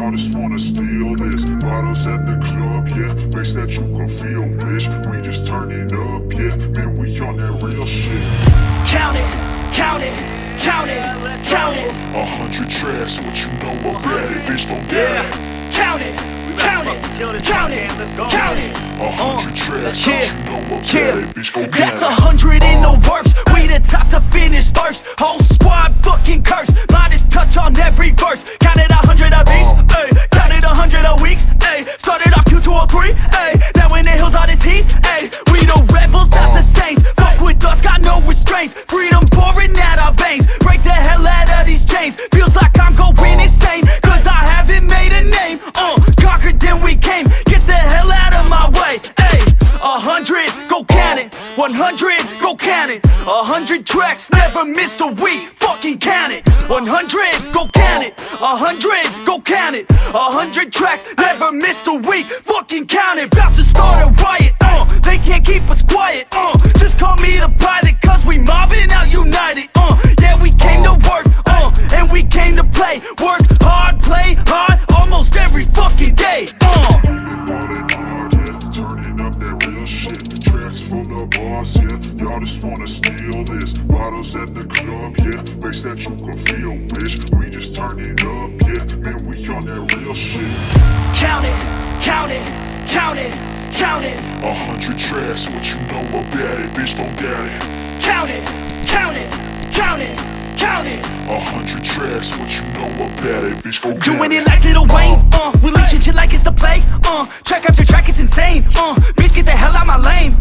y'all just wanna steal this. Bottles at the club, yeah, bass that you can feel, bitch. We just turn it up, yeah, man, we on that real shit. Count it, count it, count it, count it. 100 tracks, what you know about it, bitch, don't get it. Count it, count it, count it, count it. 100 tracks, what you know about it, bitch, go get it. That's 100 in the works. We the top to finish first. Whole squad fucking cursed. Modest touch on every verse. Counted 100 a piece, ayy. Counted 100 a weeks, ayy. Started off Q203, ayy. Now in the hills all this heat, ayy. We the rebels, not the saints. Fuck with us, got no restraints. Freedom pouring out our veins. Break the hell out of these chains. Feels like I'm going insane, cause I haven't made a name. Conquered, then we came. Get the hell out of my way, ayy. 100, go count it. 100, go count it. 100 tracks, never missed a week. Fucking count it. 100, go count it. 100, go count it. 100 tracks, never missed a week. Fucking count it. About to start a riot. They can't keep us quiet. Just call me the pilot, cause we mobbing out united. Yeah, we came to work. And we came to play. Work hard, play hard, almost every fucking day. Bars, yeah, y'all just wanna steal this. Bottles at the club, yeah, bass that you can feel, bitch. We just turn it up, yeah, man, we on that real shit. Count it, count it, count it, count it. 100 tracks, what you know about it, bitch, don't get it. Count it, count it, count it, count it. 100 tracks, what you know about it, bitch, go get Doing it. it like Lil Wayne, releasing shit like it's the play, track after track, it's insane, bitch, get the hell out my lane,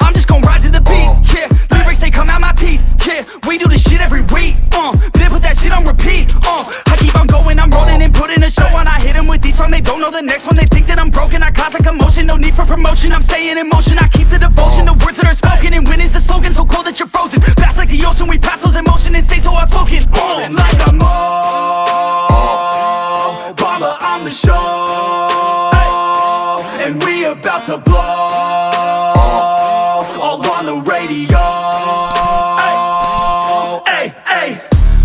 I'm just gon' ride to the beat, yeah, lyrics, they come out my teeth, yeah, we do this shit every week, then put that shit on repeat, I keep on going, I'm rolling and putting a show on, I hit them with each song, they don't know the next one, they think that I'm broken, I cause a commotion, no need for promotion, I'm staying in motion, I keep the devotion, the words that are spoken, and when is the slogan, so cold that you're frozen, fast like the ocean, we pass those emotions and stay so outspoken, like I'm Obama, I'm the show, and we about to blow, all on the radio. Hey, hey,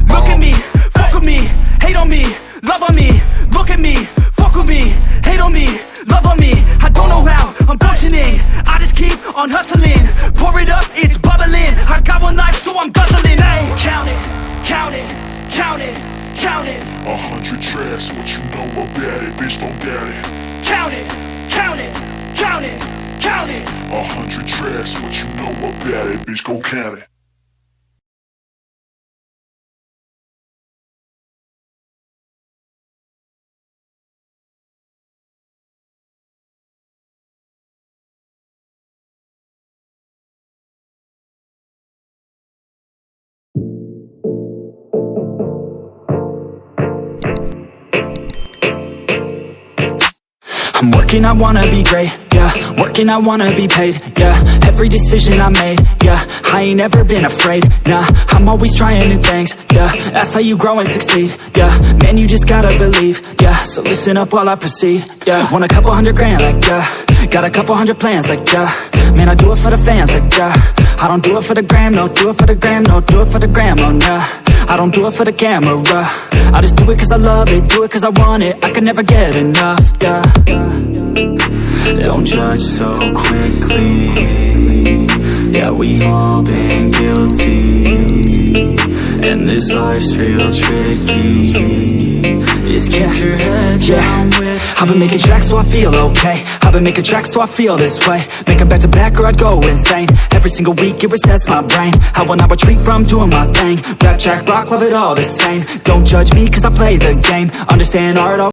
look at me, fuck with me, hate on me, love on me. Look at me, fuck with me, hate on me, love on me. I don't know how I'm functioning, I just keep on hustling. Pour it up, it's bubbling. I got one life, so I'm guzzling. Hey, count it, count it, count it, count it. 100 tracks, what you know about it, bitch, don't get it. Count it, count it, count it, count it. 100 tracks, what you know about it, bitch, go count it. I'm working, I wanna be great, yeah. Working, I wanna be paid, yeah. Every decision I made, yeah. I ain't ever been afraid, nah. I'm always trying new things, yeah. That's how you grow and succeed, yeah. Man, you just gotta believe, yeah. So listen up while I proceed, yeah. Want a couple $100 grand, like, yeah. Got a couple hundred plans, like, yeah. Man, I do it for the fans, like, yeah. I don't do it for the gram, no. Do it for the gram, no. Do it for the gram, oh, nah. I don't do it for the camera, I just do it cause I love it. Do it cause I want it, I can never get enough, yeah. Don't judge so quickly, yeah, we all been guilty, and this life's real tricky. Just keep your head down with me. I've been making tracks so I feel okay. I've been making tracks so I feel this way. Make them back to back or I'd go insane. Every single week it resets my brain. I will not retreat from doing my thing. Rap, track, rock, love it all the same. Don't judge me cause I play the game. Understand art all